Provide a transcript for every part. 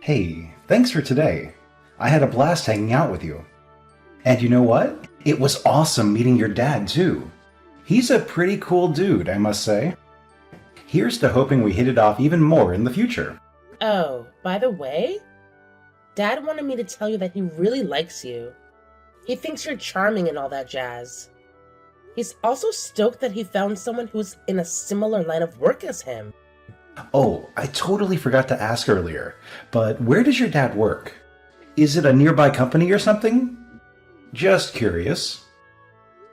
Hey, thanks for today. I had a blast hanging out with you. And you know what? It was awesome meeting your dad, too. He's a pretty cool dude, I must say. Here's to hoping we hit it off even more in the future. Oh, by the way, Dad wanted me to tell you that he really likes you. He thinks you're charming and all that jazz. He's also stoked that he found someone who's in a similar line of work as him. Oh, I totally forgot to ask earlier, but where does your dad work? Is it a nearby company or something? Just curious.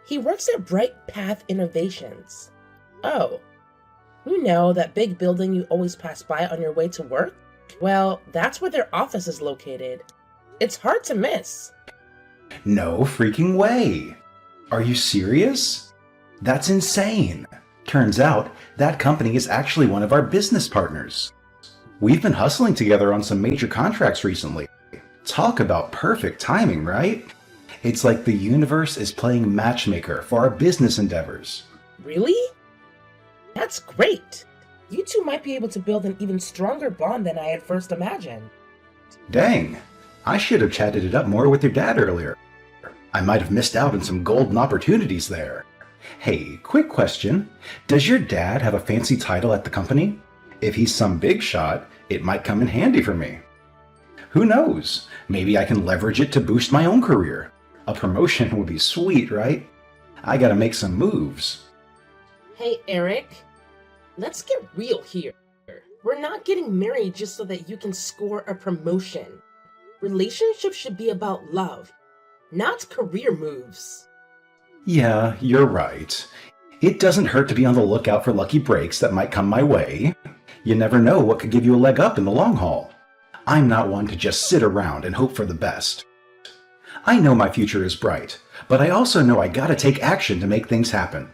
He works at Bright Path Innovations. Oh, you know that big building you always pass by on your way to work? Well, that's where their office is located. It's hard to miss. No freaking way! Are you serious? That's insane! Turns out, that company is actually one of our business partners. We've been hustling together on some major contracts recently. Talk about perfect timing, right? It's like the universe is playing matchmaker for our business endeavors. Really? That's great! You two might be able to build an even stronger bond than I had first imagined. Dang, I should have chatted it up more with your dad earlier. I might have missed out on some golden opportunities there. Hey, quick question. Does your dad have a fancy title at the company? If he's some big shot, it might come in handy for me. Who knows? Maybe I can leverage it to boost my own career. A promotion would be sweet, right? I gotta make some moves. Hey, Eric. Let's get real here. We're not getting married just so that you can score a promotion. Relationships should be about love, not career moves. Yeah, you're right. It doesn't hurt to be on the lookout for lucky breaks that might come my way. You never know what could give you a leg up in the long haul. I'm not one to just sit around and hope for the best. I know my future is bright, but I also know I gotta take action to make things happen.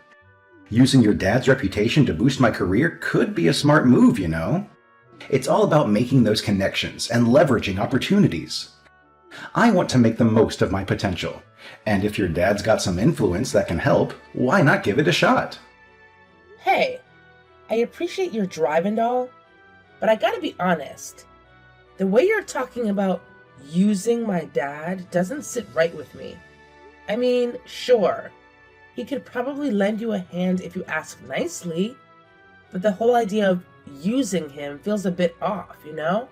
Using your dad's reputation to boost my career could be a smart move, you know? It's all about making those connections and leveraging opportunities. I want to make the most of my potential, and if your dad's got some influence that can help, why not give it a shot? Hey, I appreciate your drive and all, but I gotta be honest. The way you're talking about using my dad doesn't sit right with me. I mean, sure, he could probably lend you a hand if you ask nicely, but the whole idea of using him feels a bit off, you know?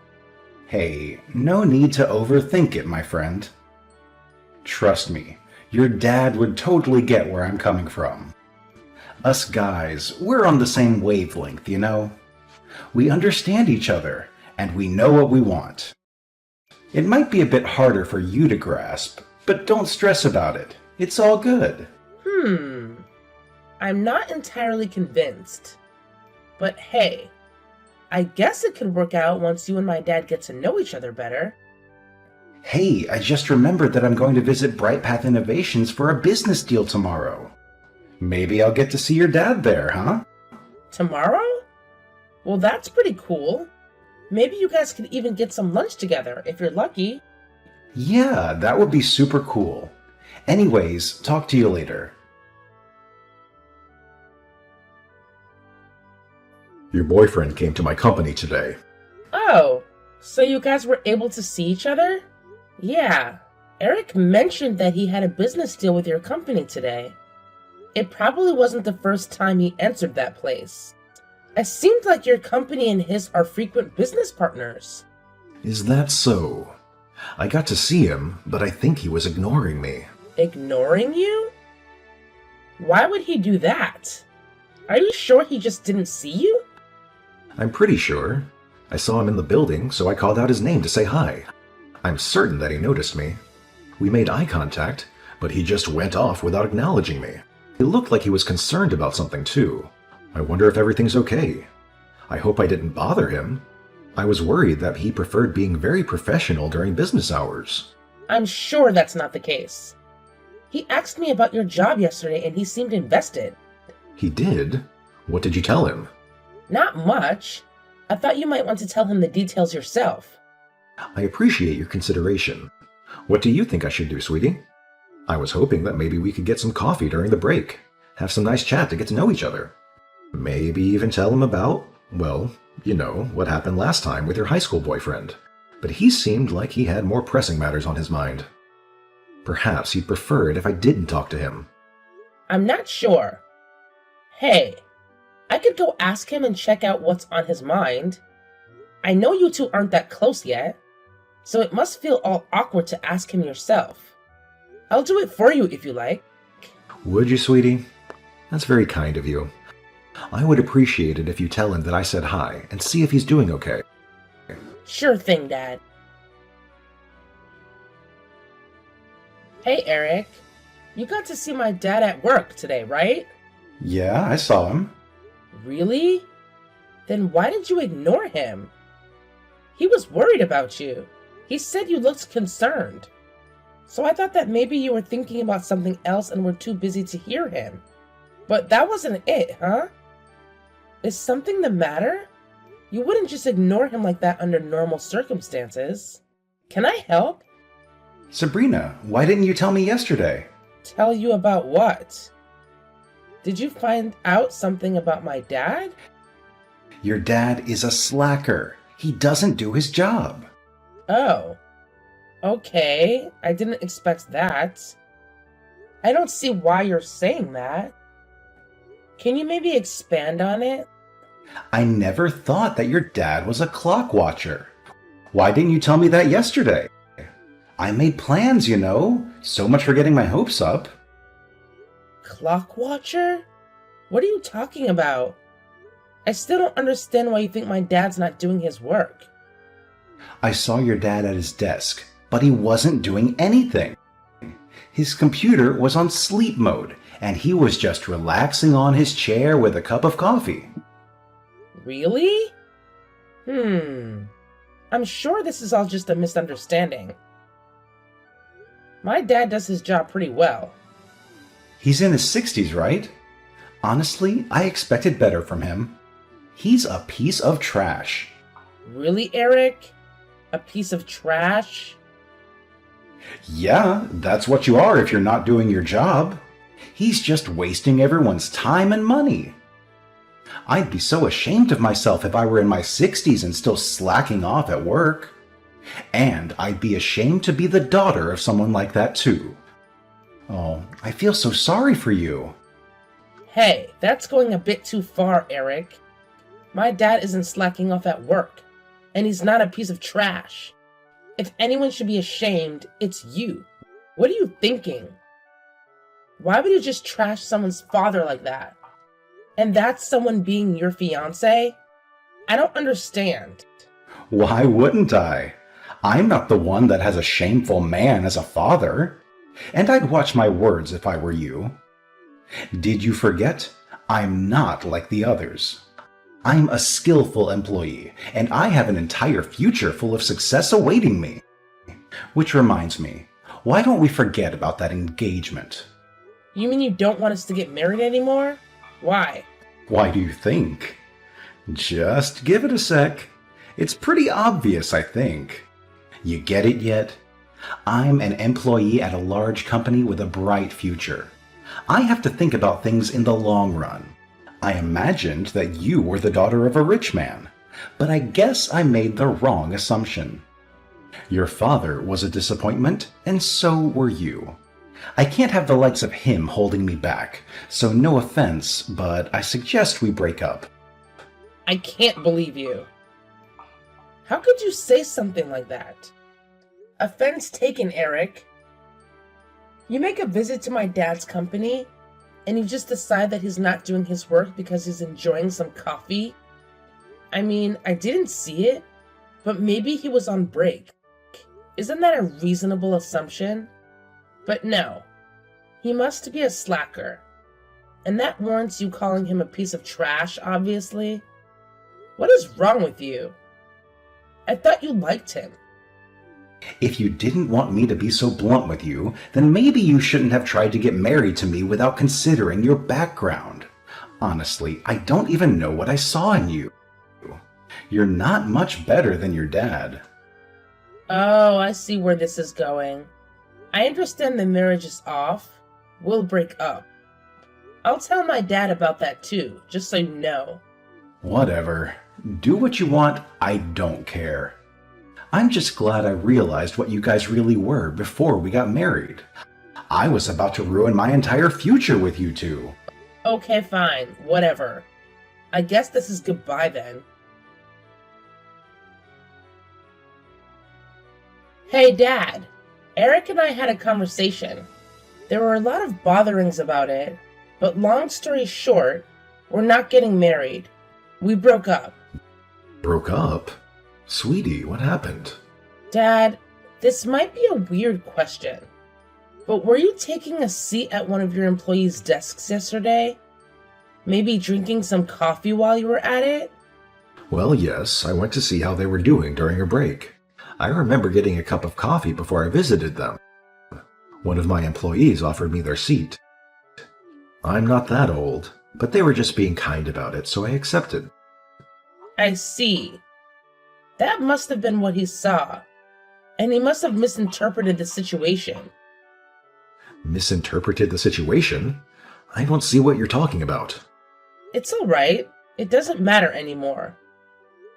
Hey, no need to overthink it, my friend. Trust me, your dad would totally get where I'm coming from. Us guys, we're on the same wavelength, you know? We understand each other, and we know what we want. It might be a bit harder for you to grasp, but don't stress about it. It's all good. I'm not entirely convinced. But hey, I guess it could work out once you and my dad get to know each other better. Hey, I just remembered that I'm going to visit Bright Path Innovations for a business deal tomorrow. Maybe I'll get to see your dad there, huh? Tomorrow? Well, that's pretty cool. Maybe you guys could even get some lunch together, if you're lucky. Yeah, that would be super cool. Anyways, talk to you later. Your boyfriend came to my company today. Oh, so you guys were able to see each other? Yeah, Eric mentioned that he had a business deal with your company today. It probably wasn't the first time he entered that place. It seemed like your company and his are frequent business partners. Is that so? I got to see him, but I think he was ignoring me. Ignoring you? Why would he do that? Are you sure he just didn't see you? I'm pretty sure. I saw him in the building, so I called out his name to say hi. I'm certain that he noticed me. We made eye contact, but he just went off without acknowledging me. He looked like he was concerned about something too. I wonder if everything's okay. I hope I didn't bother him. I was worried that he preferred being very professional during business hours. I'm sure that's not the case. He asked me about your job yesterday and he seemed invested. He did? What did you tell him? Not much. I thought you might want to tell him the details yourself. I appreciate your consideration. What do you think I should do, sweetie? I was hoping that maybe we could get some coffee during the break. Have some nice chat to get to know each other. Maybe even tell him about, well, you know, what happened last time with your high school boyfriend. but he seemed like he had more pressing matters on his mind. Perhaps he'd prefer it if I didn't talk to him. I'm not sure. Hey, I could go ask him and check out what's on his mind. I know you two aren't that close yet, so it must feel all awkward to ask him yourself. I'll do it for you if you like. Would you, sweetie? That's very kind of you. I would appreciate it if you tell him that I said hi and see if he's doing okay. Sure thing, Dad. Hey, Eric. You got to see my dad at work today, right? Yeah, I saw him. Really? Then why did you ignore him? He was worried about you. He said you looked concerned. So I thought that maybe you were thinking about something else and were too busy to hear him. But that wasn't it, huh? Is something the matter? You wouldn't just ignore him like that under normal circumstances. Can I help? Sabrina, why didn't you tell me yesterday? Tell you about what? Did you find out something about my dad? Your dad is a slacker. He doesn't do his job. Oh. Okay, I didn't expect that. I don't see why you're saying that. Can you maybe expand on it? I never thought that your dad was a clock watcher. Why didn't you tell me that yesterday? I made plans, you know. So much for getting my hopes up. Clock watcher? What are you talking about? I still don't understand why you think my dad's not doing his work. I saw your dad at his desk, but he wasn't doing anything. His computer was on sleep mode, and he was just relaxing on his chair with a cup of coffee. Really? I'm sure this is all just a misunderstanding. My dad does his job pretty well. He's in his 60s, right? Honestly, I expected better from him. He's a piece of trash. Really, Eric? A piece of trash? Yeah, that's what you are if you're not doing your job. He's just wasting everyone's time and money. I'd be so ashamed of myself if I were in my 60s and still slacking off at work. And I'd be ashamed to be the daughter of someone like that too. Oh, I feel so sorry for you. Hey, that's going a bit too far, Eric. My dad isn't slacking off at work, and he's not a piece of trash. If anyone should be ashamed, it's you. What are you thinking? Why would you just trash someone's father like that? And that's someone being your fiancé? I don't understand. Why wouldn't I? I'm not the one that has a shameful man as a father. And I'd watch my words if I were you. Did you forget? I'm not like the others. I'm a skillful employee, and I have an entire future full of success awaiting me. Which reminds me, why don't we forget about that engagement? You mean you don't want us to get married anymore? Why? Why do you think? Just give it a sec. It's pretty obvious, I think. You get it yet? I'm an employee at a large company with a bright future. I have to think about things in the long run. I imagined that you were the daughter of a rich man, but I guess I made the wrong assumption. Your father was a disappointment, and so were you. I can't have the likes of him holding me back, so no offense, but I suggest we break up. I can't believe you. How could you say something like that? Offense taken, Eric. You make a visit to my dad's company, and you just decide that he's not doing his work because he's enjoying some coffee? I mean, I didn't see it, but maybe he was on break. Isn't that a reasonable assumption? But no, he must be a slacker. And that warrants you calling him a piece of trash, obviously. What is wrong with you? I thought you liked him. If you didn't want me to be so blunt with you, then maybe you shouldn't have tried to get married to me without considering your background. Honestly, I don't even know what I saw in you. You're not much better than your dad. Oh, I see where this is going. I understand the marriage is off. We'll break up. I'll tell my dad about that too, just so you know. Whatever. Do what you want, I don't care. I'm just glad I realized what you guys really were before we got married. I was about to ruin my entire future with you two. Okay, fine. Whatever. I guess this is goodbye then. Hey, Dad. Eric and I had a conversation. There were a lot of botherings about it, but long story short, we're not getting married. We broke up. Broke up? Sweetie, what happened? Dad, this might be a weird question, but were you taking a seat at one of your employees' desks yesterday? Maybe drinking some coffee while you were at it? Well, yes, I went to see how they were doing during a break. I remember getting a cup of coffee before I visited them. One of my employees offered me their seat. I'm not that old, but they were just being kind about it, so I accepted. I see. That must have been what he saw, and he must have misinterpreted the situation. Misinterpreted the situation? I don't see what you're talking about. It's alright. It doesn't matter anymore.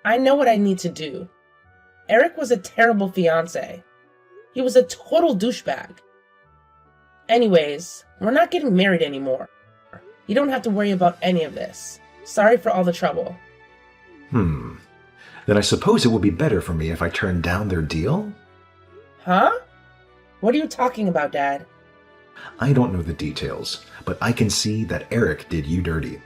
I know what I need to do. Eric was a terrible fiancé. He was a total douchebag. Anyways, we're not getting married anymore. You don't have to worry about any of this. Sorry for all the trouble. Then I suppose it would be better for me if I turned down their deal? Huh? What are you talking about, Dad? I don't know the details, but I can see that Eric did you dirty.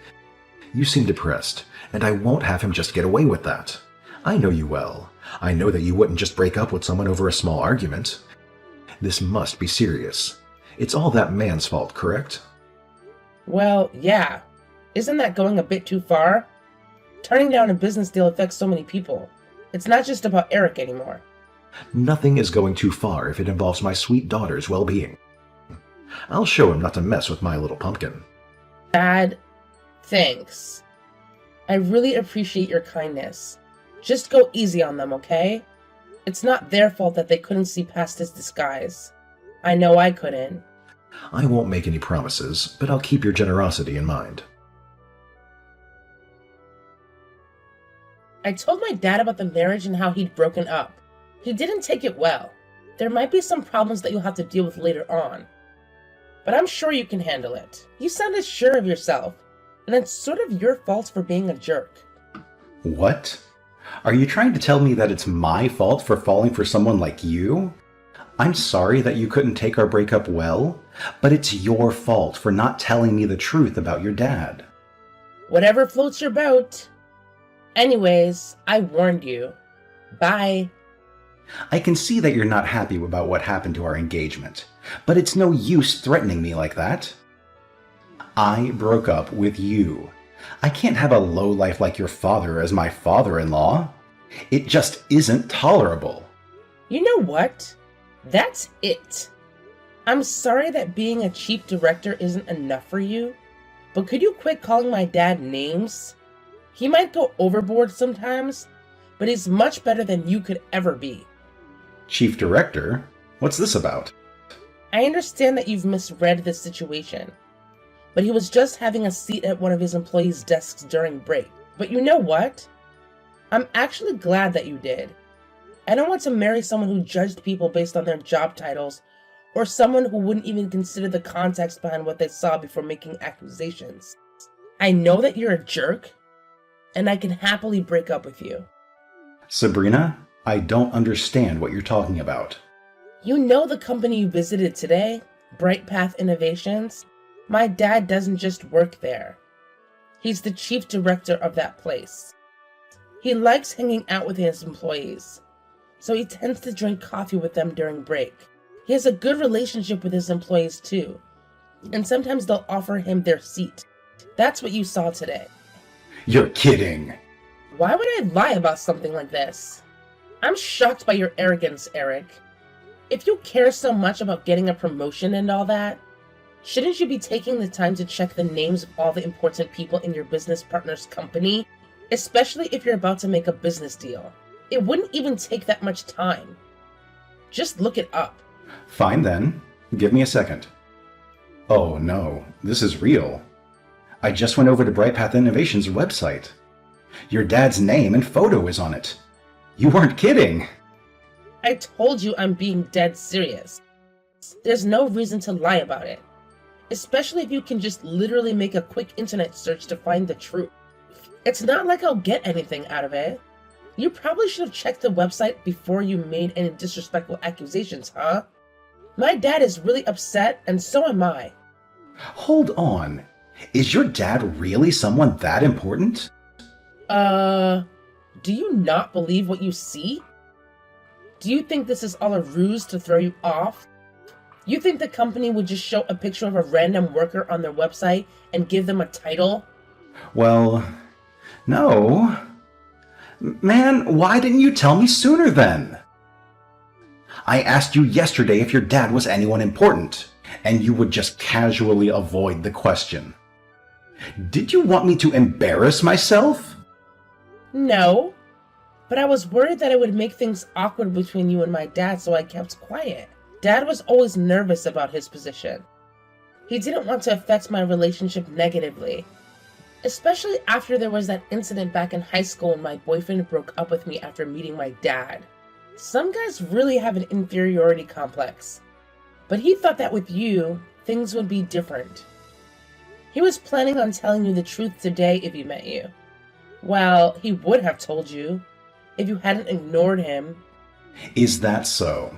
You seem depressed, and I won't have him just get away with that. I know you well. I know that you wouldn't just break up with someone over a small argument. This must be serious. It's all that man's fault, correct? Well, yeah. Isn't that going a bit too far? Turning down a business deal affects so many people. It's not just about Eric anymore. Nothing is going too far if it involves my sweet daughter's well-being. I'll show him not to mess with my little pumpkin. Dad, thanks. I really appreciate your kindness. Just go easy on them, okay? It's not their fault that they couldn't see past his disguise. I know I couldn't. I won't make any promises, but I'll keep your generosity in mind. I told my dad about the marriage and how he'd broken up. He didn't take it well. There might be some problems that you'll have to deal with later on. But I'm sure you can handle it. You sounded sure of yourself, and it's sort of your fault for being a jerk. What? Are you trying to tell me that it's my fault for falling for someone like you? I'm sorry that you couldn't take our breakup well, but it's your fault for not telling me the truth about your dad. Whatever floats your boat. Anyways, I warned you. Bye. I can see that you're not happy about what happened to our engagement, but it's no use threatening me like that. I broke up with you. I can't have a lowlife like your father as my father-in-law. It just isn't tolerable. You know what? That's it. I'm sorry that being a chief director isn't enough for you, but could you quit calling my dad names? He might go overboard sometimes, but he's much better than you could ever be. Chief Director? What's this about? I understand that you've misread this situation, but he was just having a seat at one of his employees' desks during break. But you know what? I'm actually glad that you did. I don't want to marry someone who judged people based on their job titles, or someone who wouldn't even consider the context behind what they saw before making accusations. I know that you're a jerk, and I can happily break up with you. Sabrina, I don't understand what you're talking about. You know the company you visited today, Bright Path Innovations? My dad doesn't just work there. He's the chief director of that place. He likes hanging out with his employees, so he tends to drink coffee with them during break. He has a good relationship with his employees too, and sometimes they'll offer him their seat. That's what you saw today. You're kidding. Why would I lie about something like this? I'm shocked by your arrogance, Eric. If you care so much about getting a promotion and all that, shouldn't you be taking the time to check the names of all the important people in your business partner's company, especially if you're about to make a business deal? It wouldn't even take that much time. Just look it up. Fine then. Give me a second. Oh no, this is real. I just went over to Brightpath Innovations' website. Your dad's name and photo is on it. You weren't kidding. I told you I'm being dead serious. There's no reason to lie about it, especially if you can just literally make a quick internet search to find the truth. It's not like I'll get anything out of it. You probably should have checked the website before you made any disrespectful accusations, huh? My dad is really upset, and so am I. Hold on. Is your dad really someone that important? Do you not believe what you see? Do you think this is all a ruse to throw you off? You think the company would just show a picture of a random worker on their website and give them a title? Well, no. Man, why didn't you tell me sooner then? I asked you yesterday if your dad was anyone important, and you would just casually avoid the question. Did you want me to embarrass myself? No, but I was worried that it would make things awkward between you and my dad, so I kept quiet. Dad was always nervous about his position. He didn't want to affect my relationship negatively, especially after there was that incident back in high school when my boyfriend broke up with me after meeting my dad. Some guys really have an inferiority complex, but he thought that with you, things would be different. He was planning on telling you the truth today if he met you. Well, he would have told you if you hadn't ignored him. Is that so?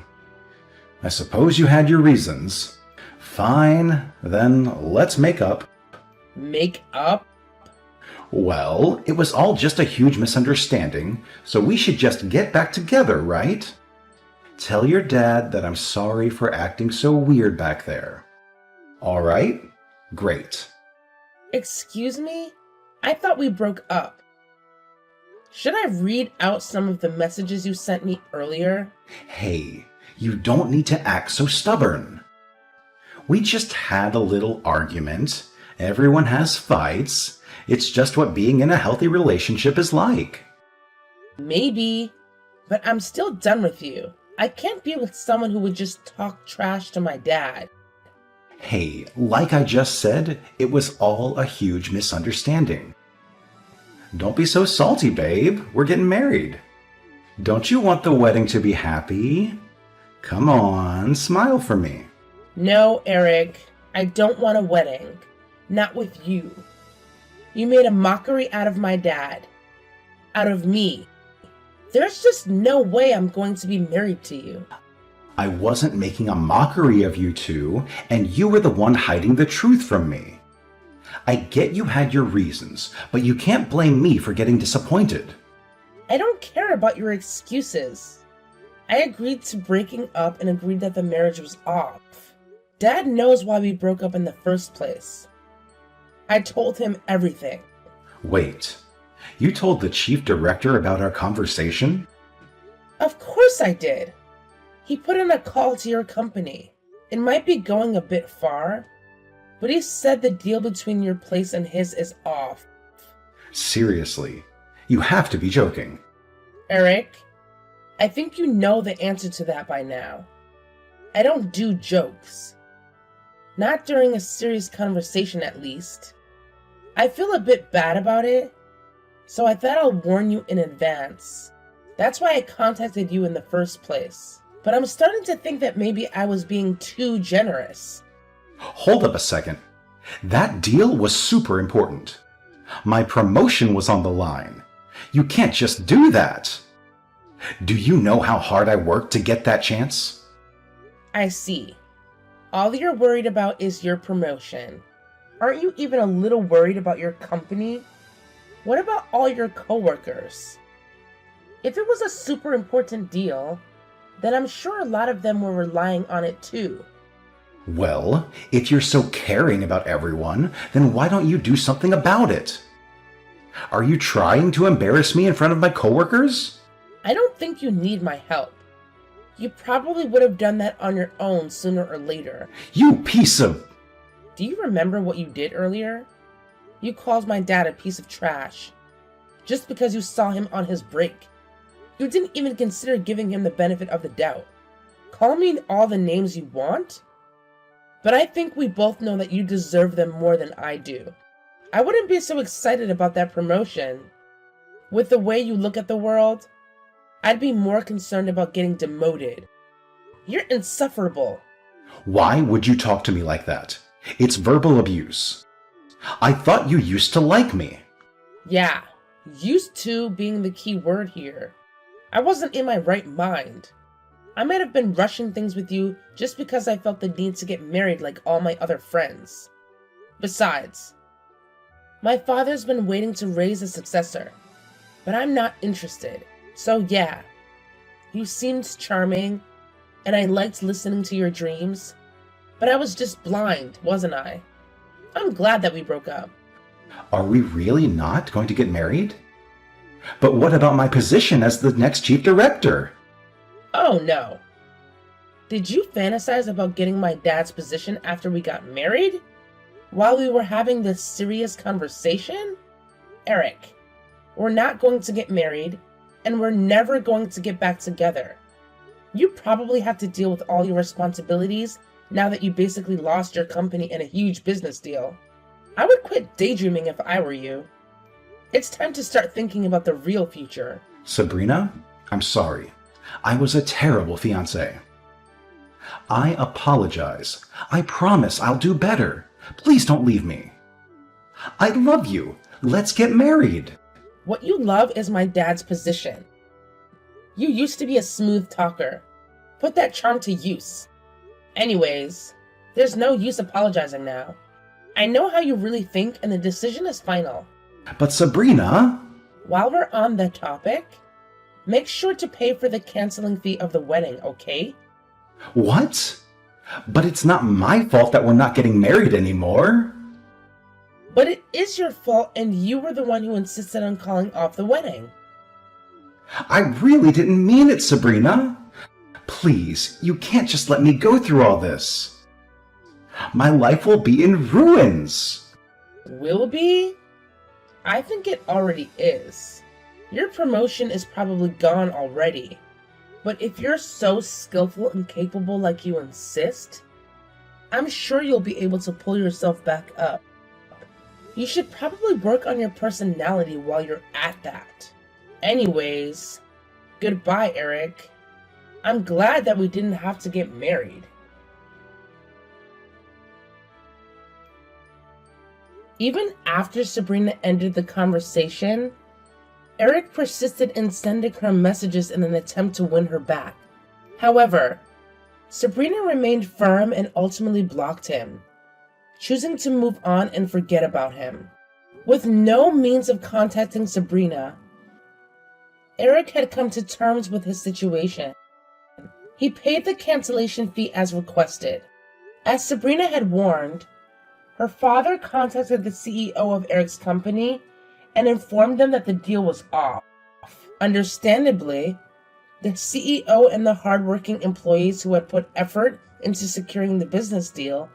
I suppose you had your reasons. Fine, then let's make up. Make up? Well, it was all just a huge misunderstanding, so we should just get back together, right? Tell your dad that I'm sorry for acting so weird back there. All right? Great. Excuse me? I thought we broke up. Should I read out some of the messages you sent me earlier? Hey, you don't need to act so stubborn. We just had a little argument. Everyone has fights. It's just what being in a healthy relationship is like. Maybe, but I'm still done with you. I can't be with someone who would just talk trash to my dad. Hey, like I just said, it was all a huge misunderstanding. Don't be so salty, babe. We're getting married. Don't you want the wedding to be happy? Come on, smile for me. No, Eric, I don't want a wedding. Not with you. You made a mockery out of my dad. Out of me. There's just no way I'm going to be married to you. I wasn't making a mockery of you two, and you were the one hiding the truth from me. I get you had your reasons, but you can't blame me for getting disappointed. I don't care about your excuses. I agreed to breaking up and agreed that the marriage was off. Dad knows why we broke up in the first place. I told him everything. Wait, you told the chief director about our conversation? Of course I did. He put in a call to your company. It might be going a bit far, but he said the deal between your place and his is off. Seriously, you have to be joking. Eric, I think you know the answer to that by now. I don't do jokes. Not during a serious conversation, at least. I feel a bit bad about it, so I thought I'll warn you in advance. That's why I contacted you in the first place. But I'm starting to think that maybe I was being too generous. Hold up a second. That deal was super important. My promotion was on the line. You can't just do that. Do you know how hard I worked to get that chance? I see. All you're worried about is your promotion. Aren't you even a little worried about your company? What about all your coworkers? If it was a super important deal, then I'm sure a lot of them were relying on it too. Well, if you're so caring about everyone, then why don't you do something about it? Are you trying to embarrass me in front of my coworkers? I don't think you need my help. You probably would have done that on your own sooner or later. You piece of... Do you remember what you did earlier? You called my dad a piece of trash, just because you saw him on his break. You didn't even consider giving him the benefit of the doubt. Call me all the names you want, but I think we both know that you deserve them more than I do. I wouldn't be so excited about that promotion. With the way you look at the world, I'd be more concerned about getting demoted. You're insufferable. Why would you talk to me like that? It's verbal abuse. I thought you used to like me. Yeah, used to being the key word here. I wasn't in my right mind. I might have been rushing things with you just because I felt the need to get married like all my other friends. Besides, my father's been waiting to raise a successor, but I'm not interested. So yeah, you seemed charming, and I liked listening to your dreams, but I was just blind, wasn't I? I'm glad that we broke up. Are we really not going to get married? But what about my position as the next chief director? Oh no. Did you fantasize about getting my dad's position after we got married? While we were having this serious conversation? Eric, we're not going to get married, and we're never going to get back together. You probably have to deal with all your responsibilities now that you basically lost your company in a huge business deal. I would quit daydreaming if I were you. It's time to start thinking about the real future. Sabrina, I'm sorry. I was a terrible fiancé. I apologize. I promise I'll do better. Please don't leave me. I love you. Let's get married. What you love is my dad's position. You used to be a smooth talker. Put that charm to use. Anyways, there's no use apologizing now. I know how you really think, and the decision is final. But Sabrina... While we're on that topic, make sure to pay for the canceling fee of the wedding, okay? What? But it's not my fault that we're not getting married anymore. But it is your fault, and you were the one who insisted on calling off the wedding. I really didn't mean it, Sabrina. Please, you can't just let me go through all this. My life will be in ruins. Will be? I think it already is. Your promotion is probably gone already. But if you're so skillful and capable like you insist, I'm sure you'll be able to pull yourself back up. You should probably work on your personality while you're at that. Anyways, goodbye, Eric. I'm glad that we didn't have to get married. Even after Sabrina ended the conversation, Eric persisted in sending her messages in an attempt to win her back. However, Sabrina remained firm and ultimately blocked him, choosing to move on and forget about him. With no means of contacting Sabrina, Eric had come to terms with his situation. He paid the cancellation fee as requested. As Sabrina had warned, her father contacted the CEO of Eric's company and informed them that the deal was off. Understandably, the CEO and the hardworking employees who had put effort into securing the business deal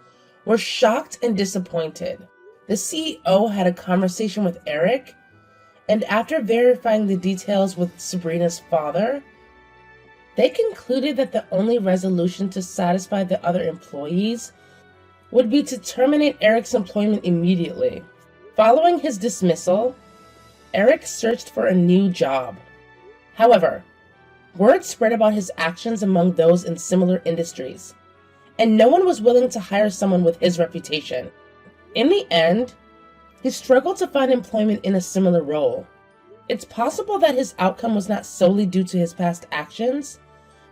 were shocked and disappointed. The CEO had a conversation with Eric, and after verifying the details with Sabrina's father, they concluded that the only resolution to satisfy the other employees would be to terminate Eric's employment immediately. Following his dismissal, Eric searched for a new job. However, word spread about his actions among those in similar industries, and no one was willing to hire someone with his reputation. In the end, he struggled to find employment in a similar role. It's possible that his outcome was not solely due to his past actions,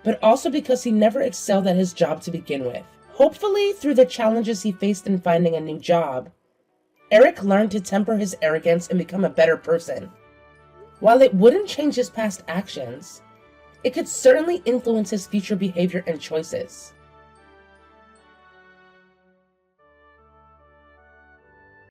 but also because he never excelled at his job to begin with. Hopefully, through the challenges he faced in finding a new job, Eric learned to temper his arrogance and become a better person. While it wouldn't change his past actions, it could certainly influence his future behavior and choices.